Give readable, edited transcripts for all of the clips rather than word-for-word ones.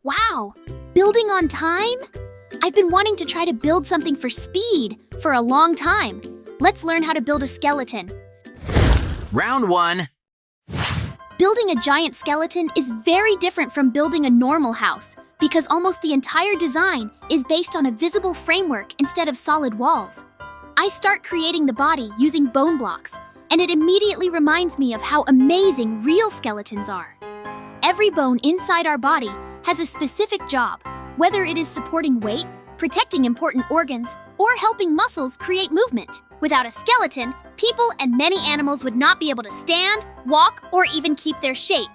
Wow! Building on time? I've been wanting to try to build something for speed for a long time. Let's learn how to build a skeleton. Round 1. Building a giant skeleton is very different from building a normal house because almost the entire design is based on a visible framework instead of solid walls. I start creating the body using bone blocks, and it immediately reminds me of how amazing real skeletons are. Every bone inside our body has a specific job, whether it is supporting weight, protecting important organs, or helping muscles create movement. Without a skeleton, people and many animals would not be able to stand, walk, or even keep their shape.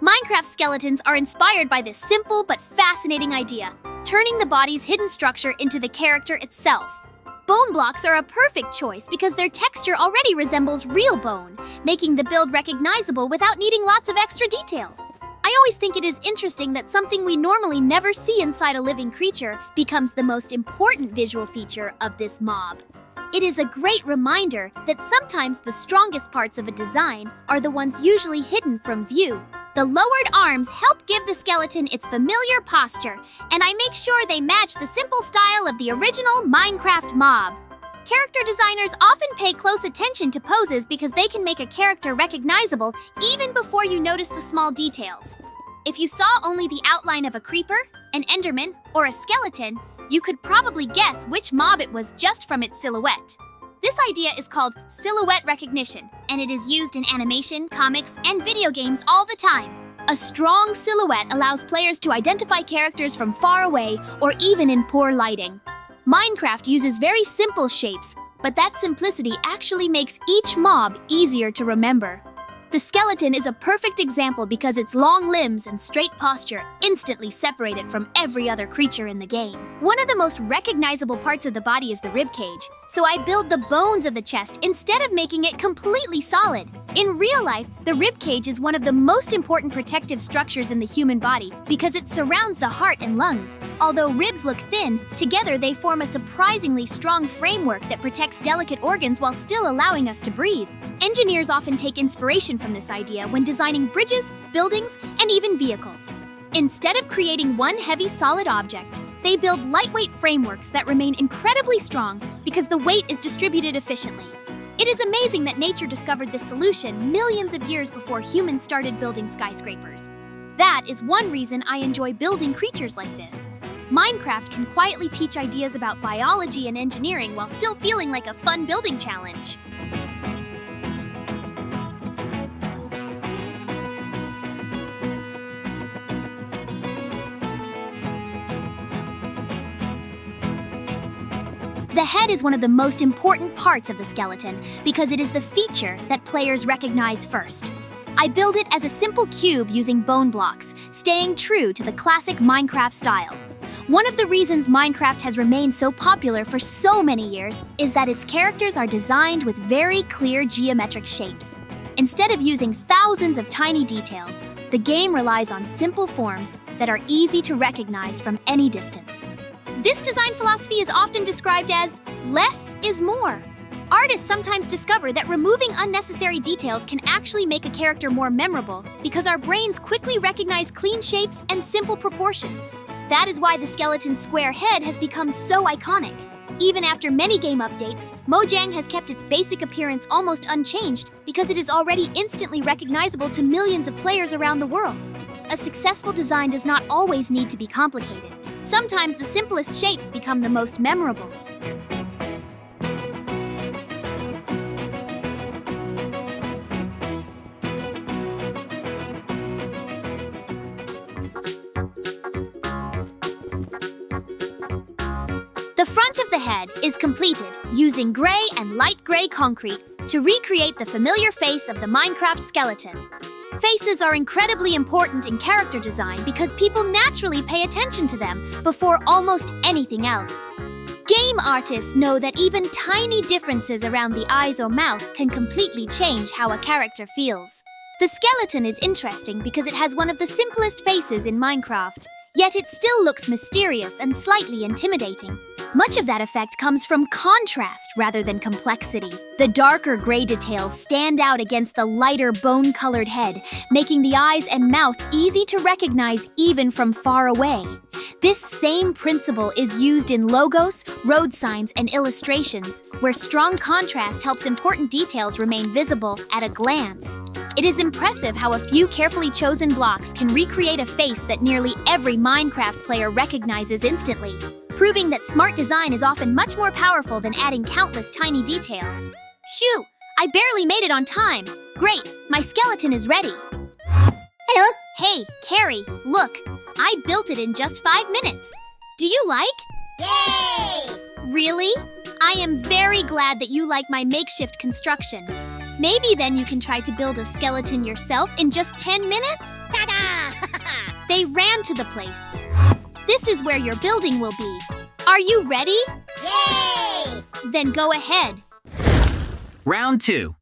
Minecraft skeletons are inspired by this simple but fascinating idea, turning the body's hidden structure into the character itself. Bone blocks are a perfect choice because their texture already resembles real bone, making the build recognizable without needing lots of extra details. I always think it is interesting that something we normally never see inside a living creature becomes the most important visual feature of this mob. It is a great reminder that sometimes the strongest parts of a design are the ones usually hidden from view. The lowered arms help give the skeleton its familiar posture, and I make sure they match the simple style of the original Minecraft mob. Character designers often pay close attention to poses because they can make a character recognizable even before you notice the small details. If you saw only the outline of a creeper, an enderman, or a skeleton, you could probably guess which mob it was just from its silhouette. This idea is called silhouette recognition, and it is used in animation, comics, and video games all the time. A strong silhouette allows players to identify characters from far away or even in poor lighting. Minecraft uses very simple shapes, but that simplicity actually makes each mob easier to remember. The skeleton is a perfect example because its long limbs and straight posture instantly separate it from every other creature in the game. One of the most recognizable parts of the body is the ribcage, so I build the bones of the chest instead of making it completely solid. In real life, the ribcage is one of the most important protective structures in the human body because it surrounds the heart and lungs. Although ribs look thin, together they form a surprisingly strong framework that protects delicate organs while still allowing us to breathe. Engineers often take inspiration from this idea when designing bridges, buildings, and even vehicles. Instead of creating one heavy solid object, they build lightweight frameworks that remain incredibly strong because the weight is distributed efficiently. It is amazing that nature discovered this solution millions of years before humans started building skyscrapers. That is one reason I enjoy building creatures like this. Minecraft can quietly teach ideas about biology and engineering while still feeling like a fun building challenge. The head is one of the most important parts of the skeleton because it is the feature that players recognize first. I build it as a simple cube using bone blocks, staying true to the classic Minecraft style. One of the reasons Minecraft has remained so popular for so many years is that its characters are designed with very clear geometric shapes. Instead of using thousands of tiny details, the game relies on simple forms that are easy to recognize from any distance. This design philosophy is often described as less is more. Artists sometimes discover that removing unnecessary details can actually make a character more memorable because our brains quickly recognize clean shapes and simple proportions. That is why the skeleton's square head has become so iconic. Even after many game updates, Mojang has kept its basic appearance almost unchanged because it is already instantly recognizable to millions of players around the world. A successful design does not always need to be complicated. Sometimes the simplest shapes become the most memorable. The front of the head is completed using gray and light gray concrete to recreate the familiar face of the Minecraft skeleton. Faces are incredibly important in character design because people naturally pay attention to them before almost anything else. Game artists know that even tiny differences around the eyes or mouth can completely change how a character feels. The skeleton is interesting because it has one of the simplest faces in Minecraft, Yet it still looks mysterious and slightly intimidating. Much of that effect comes from contrast rather than complexity. The darker gray details stand out against the lighter bone-colored head, making the eyes and mouth easy to recognize even from far away. This same principle is used in logos, road signs, and illustrations, where strong contrast helps important details remain visible at a glance. It is impressive how a few carefully chosen blocks can recreate a face that nearly every Minecraft player recognizes instantly, proving that smart design is often much more powerful than adding countless tiny details. Phew! I barely made it on time. Great, my skeleton is ready. Hello? Hey, Carrie, look. I built it in just 5 minutes. Do you like? Yay! Really? I am very glad that you like my makeshift construction. Maybe then you can try to build a skeleton yourself in just 10 minutes? Ta-da! They ran to the place. This is where your building will be. Are you ready? Yay! Then go ahead. Round 2.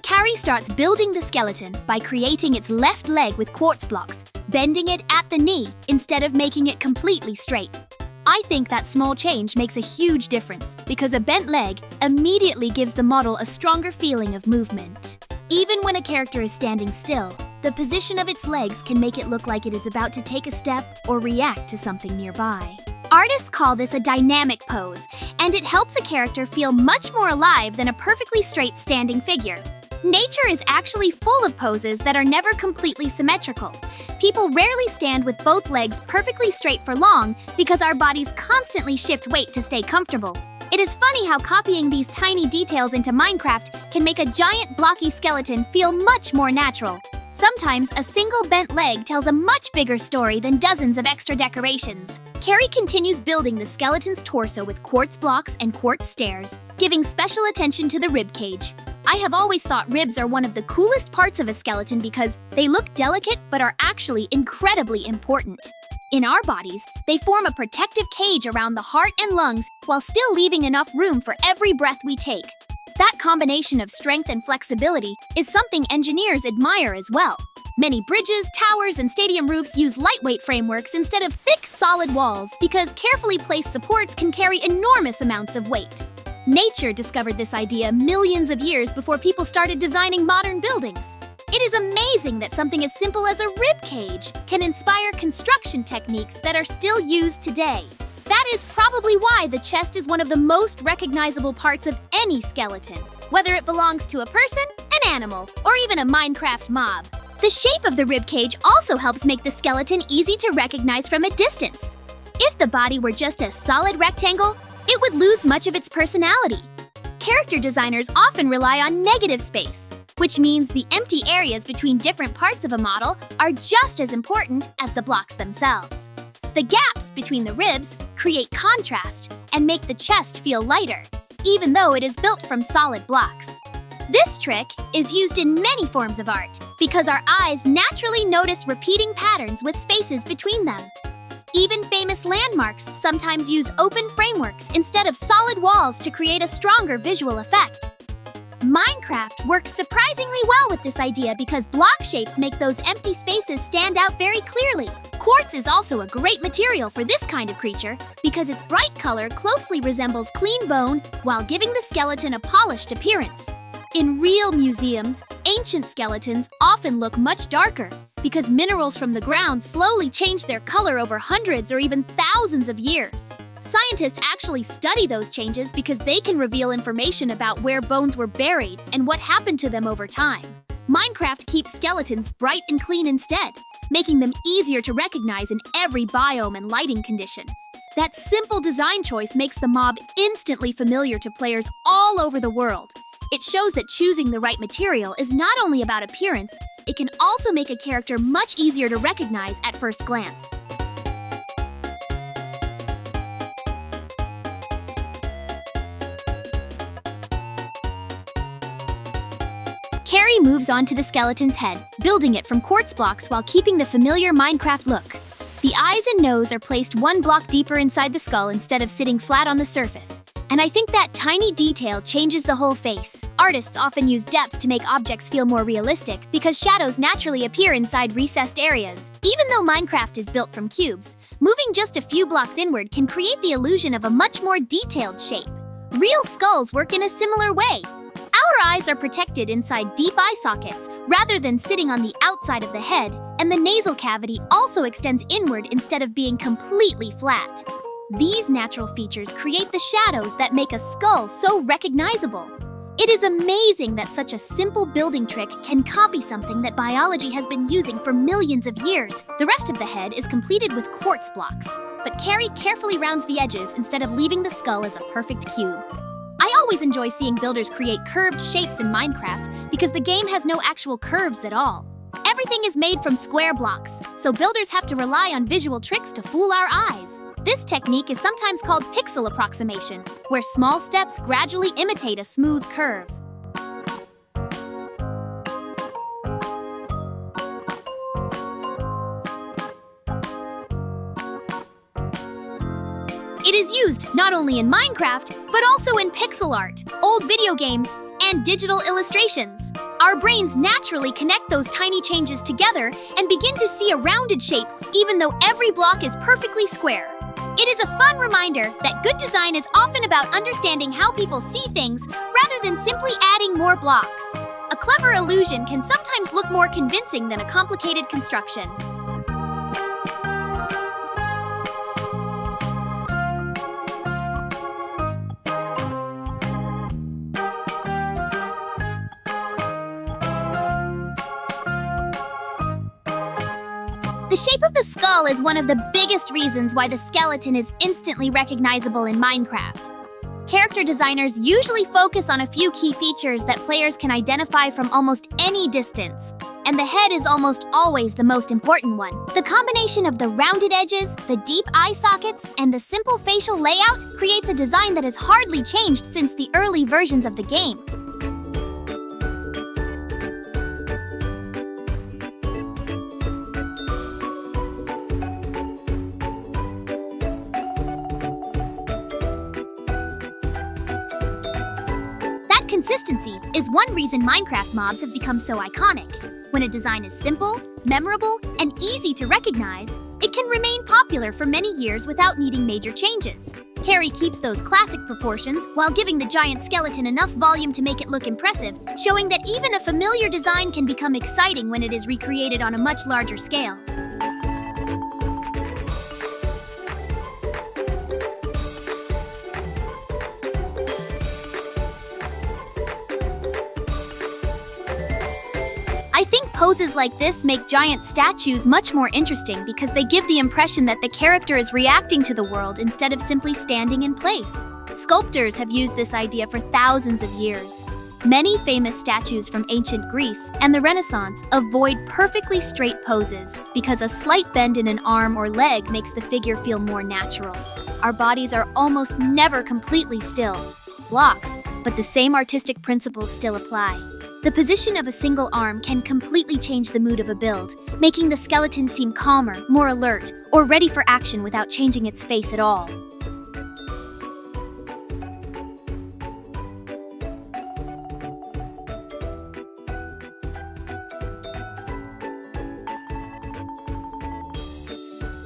Carrie starts building the skeleton by creating its left leg with quartz blocks, bending it at the knee instead of making it completely straight. I think that small change makes a huge difference because a bent leg immediately gives the model a stronger feeling of movement. Even when a character is standing still, the position of its legs can make it look like it is about to take a step or react to something nearby. Artists call this a dynamic pose, and it helps a character feel much more alive than a perfectly straight standing figure. Nature is actually full of poses that are never completely symmetrical. People rarely stand with both legs perfectly straight for long because our bodies constantly shift weight to stay comfortable. It is funny how copying these tiny details into Minecraft can make a giant blocky skeleton feel much more natural. Sometimes a single bent leg tells a much bigger story than dozens of extra decorations. Carrie continues building the skeleton's torso with quartz blocks and quartz stairs, giving special attention to the rib cage. I have always thought ribs are one of the coolest parts of a skeleton because they look delicate but are actually incredibly important. In our bodies, they form a protective cage around the heart and lungs while still leaving enough room for every breath we take. That combination of strength and flexibility is something engineers admire as well. Many bridges, towers, and stadium roofs use lightweight frameworks instead of thick, solid walls because carefully placed supports can carry enormous amounts of weight. Nature discovered this idea millions of years before people started designing modern buildings. It is amazing that something as simple as a rib cage can inspire construction techniques that are still used today. That is probably why the chest is one of the most recognizable parts of any skeleton, whether it belongs to a person, an animal, or even a Minecraft mob. The shape of the rib cage also helps make the skeleton easy to recognize from a distance. If the body were just a solid rectangle, it would lose much of its personality. Character designers often rely on negative space, which means the empty areas between different parts of a model are just as important as the blocks themselves. The gaps between the ribs create contrast and make the chest feel lighter, even though it is built from solid blocks. This trick is used in many forms of art because our eyes naturally notice repeating patterns with spaces between them. Even famous landmarks sometimes use open frameworks instead of solid walls to create a stronger visual effect. Minecraft works surprisingly well with this idea because block shapes make those empty spaces stand out very clearly. Quartz is also a great material for this kind of creature because its bright color closely resembles clean bone while giving the skeleton a polished appearance. In real museums, ancient skeletons often look much darker because minerals from the ground slowly change their color over hundreds or even thousands of years. Scientists actually study those changes because they can reveal information about where bones were buried and what happened to them over time. Minecraft keeps skeletons bright and clean instead, making them easier to recognize in every biome and lighting condition. That simple design choice makes the mob instantly familiar to players all over the world. It shows that choosing the right material is not only about appearance, it can also make a character much easier to recognize at first glance. Carrie moves on to the skeleton's head, building it from quartz blocks while keeping the familiar Minecraft look. The eyes and nose are placed one block deeper inside the skull instead of sitting flat on the surface, And I think that tiny detail changes the whole face. Artists often use depth to make objects feel more realistic because shadows naturally appear inside recessed areas. Even though Minecraft is built from cubes, moving just a few blocks inward can create the illusion of a much more detailed shape. Real skulls work in a similar way. Our eyes are protected inside deep eye sockets rather than sitting on the outside of the head, and the nasal cavity also extends inward instead of being completely flat. These natural features create the shadows that make a skull so recognizable. It is amazing that such a simple building trick can copy something that biology has been using for millions of years. The rest of the head is completed with quartz blocks, but Carrie carefully rounds the edges instead of leaving the skull as a perfect cube. I always enjoy seeing builders create curved shapes in Minecraft because the game has no actual curves at all. Everything is made from square blocks, so builders have to rely on visual tricks to fool our eyes. This technique is sometimes called pixel approximation, where small steps gradually imitate a smooth curve. It is used not only in Minecraft, but also in pixel art, old video games, and digital illustrations. Our brains naturally connect those tiny changes together and begin to see a rounded shape, even though every block is perfectly square. It is a fun reminder that good design is often about understanding how people see things rather than simply adding more blocks. A clever illusion can sometimes look more convincing than a complicated construction. The shape of the skull is one of the biggest reasons why the skeleton is instantly recognizable in Minecraft. Character designers usually focus on a few key features that players can identify from almost any distance, and the head is almost always the most important one. The combination of the rounded edges, the deep eye sockets, and the simple facial layout creates a design that has hardly changed since the early versions of the game. Consistency is one reason Minecraft mobs have become so iconic. When a design is simple, memorable, and easy to recognize, it can remain popular for many years without needing major changes. Carrie keeps those classic proportions while giving the giant skeleton enough volume to make it look impressive, showing that even a familiar design can become exciting when it is recreated on a much larger scale. I think poses like this make giant statues much more interesting because they give the impression that the character is reacting to the world instead of simply standing in place. Sculptors have used this idea for thousands of years. Many famous statues from ancient Greece and the Renaissance avoid perfectly straight poses because a slight bend in an arm or leg makes the figure feel more natural. Our bodies are almost never completely still, blocks, but the same artistic principles still apply. The position of a single arm can completely change the mood of a build, making the skeleton seem calmer, more alert, or ready for action without changing its face at all.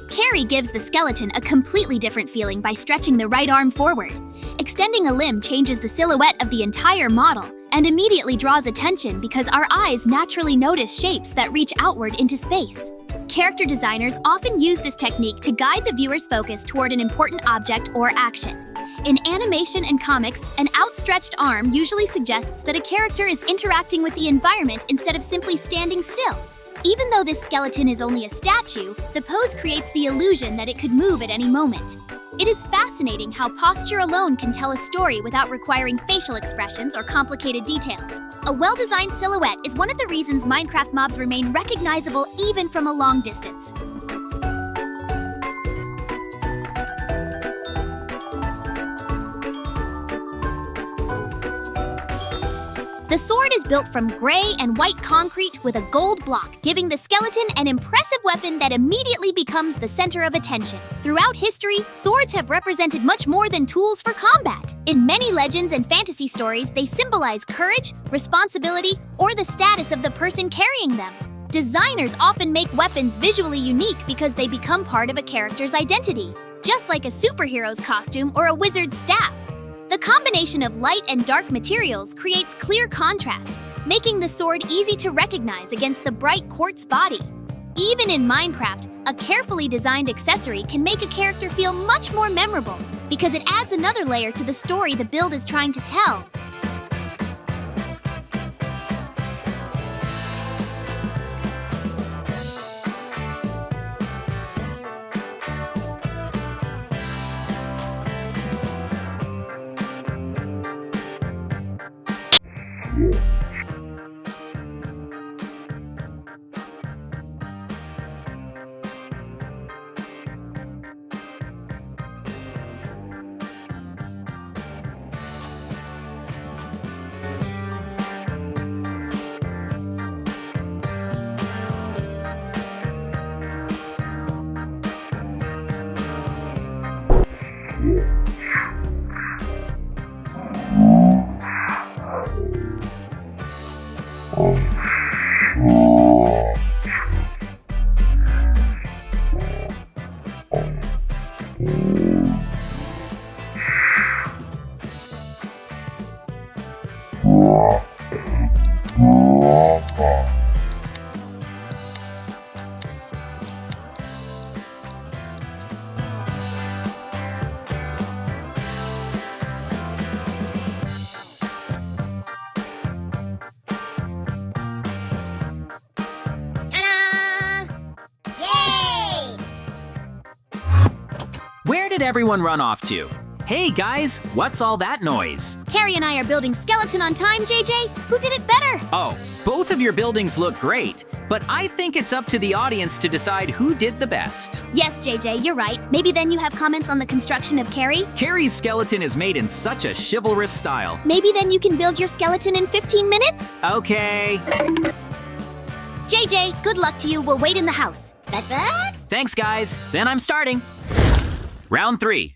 Carrie gives the skeleton a completely different feeling by stretching the right arm forward. Extending a limb changes the silhouette of the entire model and immediately draws attention because our eyes naturally notice shapes that reach outward into space. Character designers often use this technique to guide the viewer's focus toward an important object or action. In animation and comics, an outstretched arm usually suggests that a character is interacting with the environment instead of simply standing still. Even though this skeleton is only a statue, the pose creates the illusion that it could move at any moment. It is fascinating how posture alone can tell a story without requiring facial expressions or complicated details. A well-designed silhouette is one of the reasons Minecraft mobs remain recognizable even from a long distance. The sword is built from gray and white concrete with a gold block, giving the skeleton an impressive weapon that immediately becomes the center of attention. Throughout history, swords have represented much more than tools for combat. In many legends and fantasy stories, they symbolize courage, responsibility, or the status of the person carrying them. Designers often make weapons visually unique because they become part of a character's identity, just like a superhero's costume or a wizard's staff. The combination of light and dark materials creates clear contrast, making the sword easy to recognize against the bright quartz body. Even in Minecraft, a carefully designed accessory can make a character feel much more memorable because it adds another layer to the story the build is trying to tell. Where did everyone run off to? Hey guys, what's all that noise? Carrie and I are building skeleton on time, JJ. Who did it better? Oh, both of your buildings look great, but I think it's up to the audience to decide who did the best. Yes, JJ, you're right. Maybe then you have comments on the construction of Carrie? Carrie's skeleton is made in such a chivalrous style. Maybe then you can build your skeleton in 15 minutes? Okay. JJ, good luck to you. We'll wait in the house. Thanks, guys. Then I'm starting. Round 3.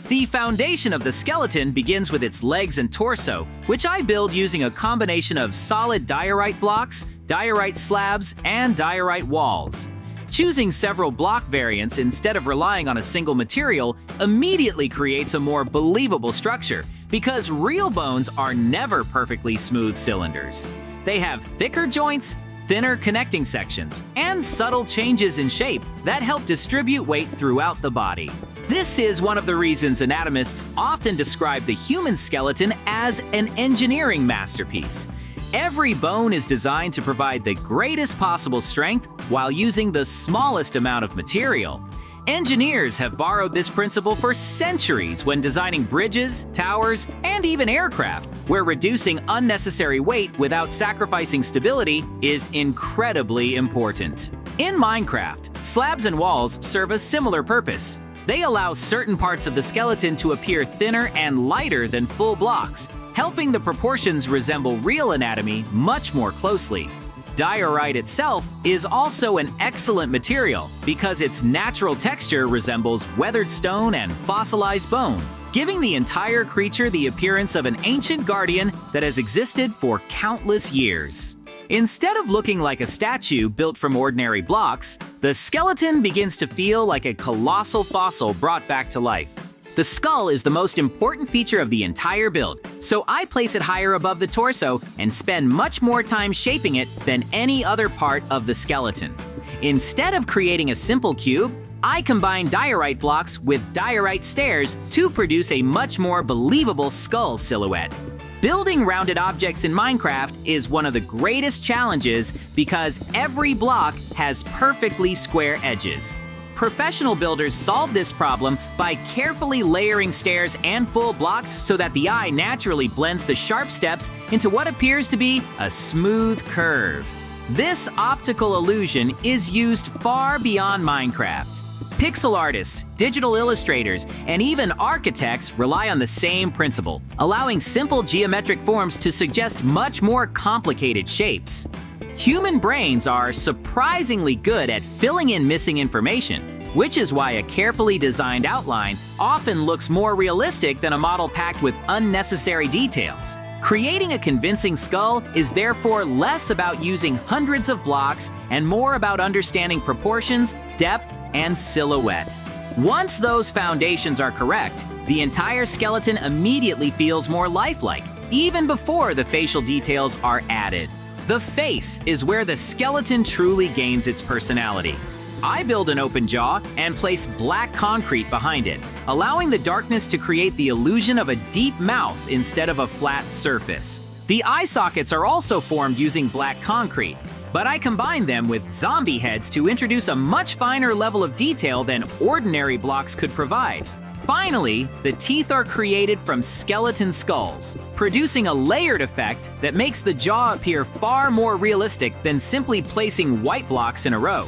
The foundation of the skeleton begins with its legs and torso, which I build using a combination of solid diorite blocks, diorite slabs, and diorite walls. Choosing several block variants instead of relying on a single material immediately creates a more believable structure, because real bones are never perfectly smooth cylinders. They have thicker joints, thinner connecting sections, and subtle changes in shape that help distribute weight throughout the body. This is one of the reasons anatomists often describe the human skeleton as an engineering masterpiece. Every bone is designed to provide the greatest possible strength while using the smallest amount of material. Engineers have borrowed this principle for centuries when designing bridges, towers, and even aircraft, where reducing unnecessary weight without sacrificing stability is incredibly important. In Minecraft, slabs and walls serve a similar purpose. They allow certain parts of the skeleton to appear thinner and lighter than full blocks, helping the proportions resemble real anatomy much more closely. Diorite itself is also an excellent material because its natural texture resembles weathered stone and fossilized bone, giving the entire creature the appearance of an ancient guardian that has existed for countless years. Instead of looking like a statue built from ordinary blocks, the skeleton begins to feel like a colossal fossil brought back to life. The skull is the most important feature of the entire build, so I place it higher above the torso and spend much more time shaping it than any other part of the skeleton. Instead of creating a simple cube, I combine diorite blocks with diorite stairs to produce a much more believable skull silhouette. Building rounded objects in Minecraft is one of the greatest challenges because every block has perfectly square edges. Professional builders solve this problem by carefully layering stairs and full blocks so that the eye naturally blends the sharp steps into what appears to be a smooth curve. This optical illusion is used far beyond Minecraft. Pixel artists, digital illustrators, and even architects rely on the same principle, allowing simple geometric forms to suggest much more complicated shapes. Human brains are surprisingly good at filling in missing information, which is why a carefully designed outline often looks more realistic than a model packed with unnecessary details. Creating a convincing skull is therefore less about using hundreds of blocks and more about understanding proportions, depth, and silhouette. Once those foundations are correct, the entire skeleton immediately feels more lifelike, even before the facial details are added. The face is where the skeleton truly gains its personality. I build an open jaw and place black concrete behind it, allowing the darkness to create the illusion of a deep mouth instead of a flat surface. The eye sockets are also formed using black concrete, but I combine them with zombie heads to introduce a much finer level of detail than ordinary blocks could provide. Finally, the teeth are created from skeleton skulls, producing a layered effect that makes the jaw appear far more realistic than simply placing white blocks in a row.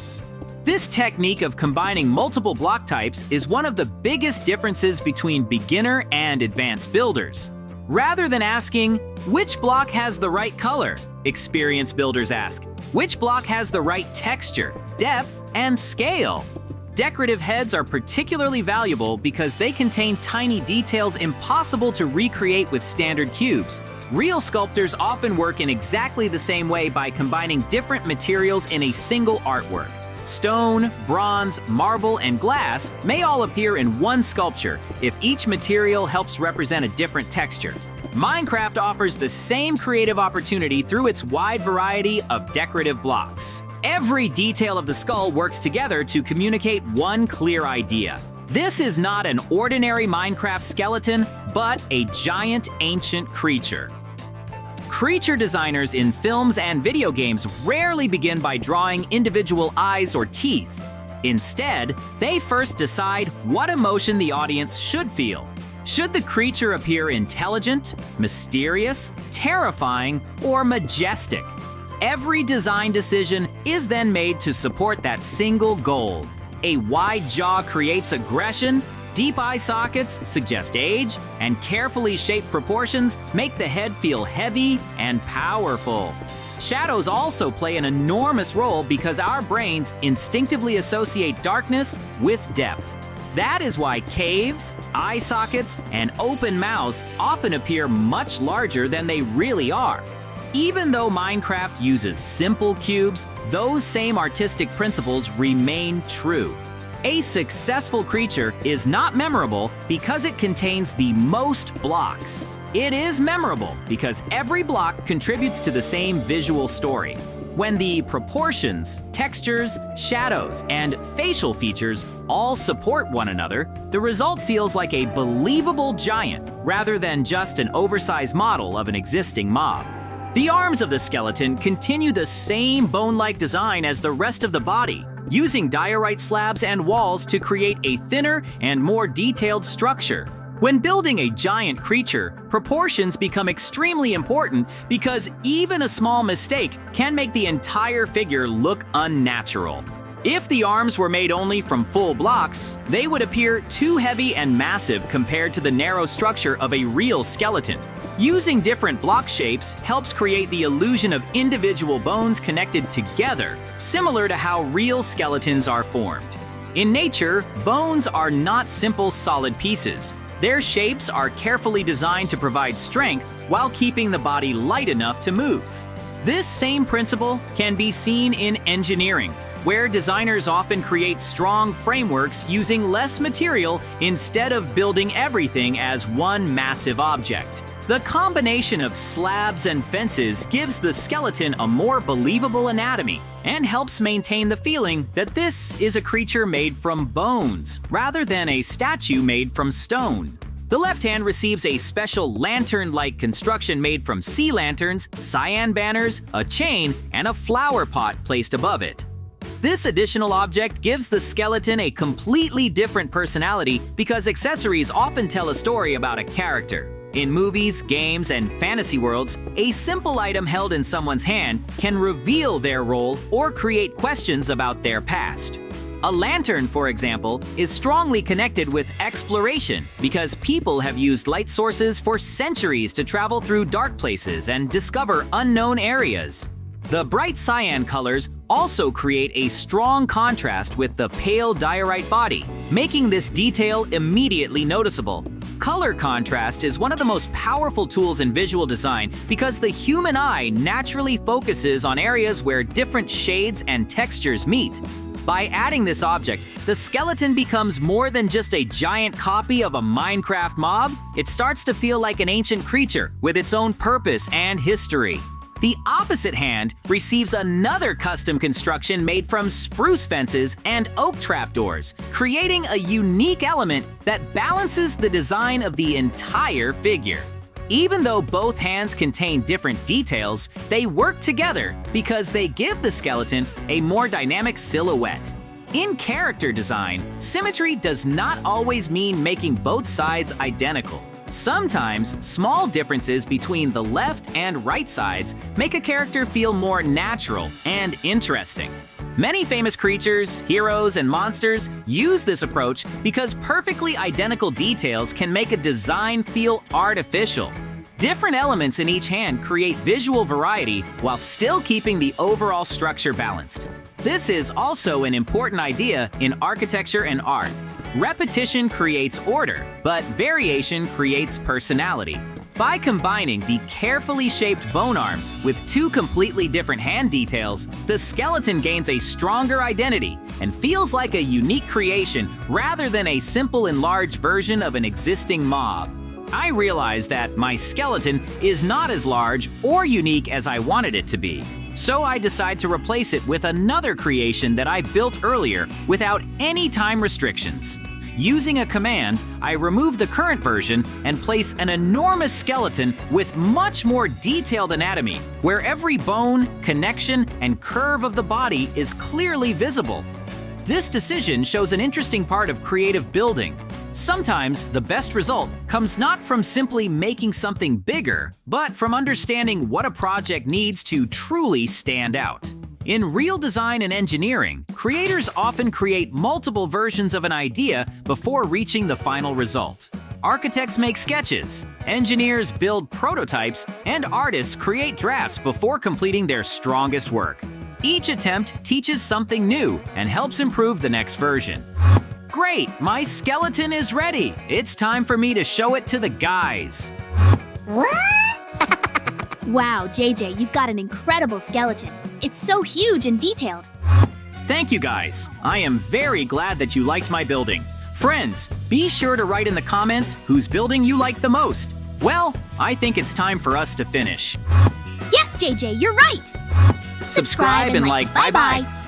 This technique of combining multiple block types is one of the biggest differences between beginner and advanced builders. Rather than asking, which block has the right color, experienced builders ask, which block has the right texture, depth, and scale? Decorative heads are particularly valuable because they contain tiny details impossible to recreate with standard cubes. Real sculptors often work in exactly the same way by combining different materials in a single artwork. Stone, bronze, marble, and glass may all appear in one sculpture if each material helps represent a different texture. Minecraft offers the same creative opportunity through its wide variety of decorative blocks. Every detail of the skull works together to communicate one clear idea. This is not an ordinary Minecraft skeleton, but a giant ancient creature. Creature designers in films and video games rarely begin by drawing individual eyes or teeth. Instead, they first decide what emotion the audience should feel. Should the creature appear intelligent, mysterious, terrifying, or majestic? Every design decision is then made to support that single goal. A wide jaw creates aggression, deep eye sockets suggest age, and carefully shaped proportions make the head feel heavy and powerful. Shadows also play an enormous role because our brains instinctively associate darkness with depth. That is why caves, eye sockets, and open mouths often appear much larger than they really are. Even though Minecraft uses simple cubes, those same artistic principles remain true. A successful creature is not memorable because it contains the most blocks. It is memorable because every block contributes to the same visual story. When the proportions, textures, shadows, and facial features all support one another, the result feels like a believable giant rather than just an oversized model of an existing mob. The arms of the skeleton continue the same bone-like design as the rest of the body, using diorite slabs and walls to create a thinner and more detailed structure. When building a giant creature, proportions become extremely important because even a small mistake can make the entire figure look unnatural. If the arms were made only from full blocks, they would appear too heavy and massive compared to the narrow structure of a real skeleton. Using different block shapes helps create the illusion of individual bones connected together, similar to how real skeletons are formed. In nature, bones are not simple solid pieces. Their shapes are carefully designed to provide strength while keeping the body light enough to move. This same principle can be seen in engineering, where designers often create strong frameworks using less material instead of building everything as one massive object. The combination of slabs and fences gives the skeleton a more believable anatomy and helps maintain the feeling that this is a creature made from bones rather than a statue made from stone. The left hand receives a special lantern-like construction made from sea lanterns, cyan banners, a chain, and a flower pot placed above it. This additional object gives the skeleton a completely different personality because accessories often tell a story about a character. In movies, games, and fantasy worlds, a simple item held in someone's hand can reveal their role or create questions about their past. A lantern, for example, is strongly connected with exploration because people have used light sources for centuries to travel through dark places and discover unknown areas. The bright cyan colors also create a strong contrast with the pale diorite body, making this detail immediately noticeable. Color contrast is one of the most powerful tools in visual design because the human eye naturally focuses on areas where different shades and textures meet. By adding this object, the skeleton becomes more than just a giant copy of a Minecraft mob. It starts to feel like an ancient creature with its own purpose and history. The opposite hand receives another custom construction made from spruce fences and oak trapdoors, creating a unique element that balances the design of the entire figure. Even though both hands contain different details, they work together because they give the skeleton a more dynamic silhouette. In character design, symmetry does not always mean making both sides identical. Sometimes, small differences between the left and right sides make a character feel more natural and interesting. Many famous creatures, heroes, and monsters use this approach because perfectly identical details can make a design feel artificial. Different elements in each hand create visual variety while still keeping the overall structure balanced. This is also an important idea in architecture and art. Repetition creates order, but variation creates personality. By combining the carefully shaped bone arms with two completely different hand details, the skeleton gains a stronger identity and feels like a unique creation rather than a simple enlarged version of an existing mob. I realized that my skeleton is not as large or unique as I wanted it to be. So I decided to replace it with another creation that I built earlier without any time restrictions. Using a command, I remove the current version and place an enormous skeleton with much more detailed anatomy, where every bone, connection, and curve of the body is clearly visible. This decision shows an interesting part of creative building. Sometimes the best result comes not from simply making something bigger, but from understanding what a project needs to truly stand out. In real design and engineering, creators often create multiple versions of an idea before reaching the final result. Architects make sketches, engineers build prototypes, and artists create drafts before completing their strongest work. Each attempt teaches something new and helps improve the next version. Great, my skeleton is ready. It's time for me to show it to the guys. What? Wow, JJ, you've got an incredible skeleton. It's so huge and detailed. Thank you guys. I am very glad that you liked my building. Friends, be sure to write in the comments whose building you liked the most. Well, I think it's time for us to finish. Yes, JJ, you're right. Subscribe and like. Bye-bye.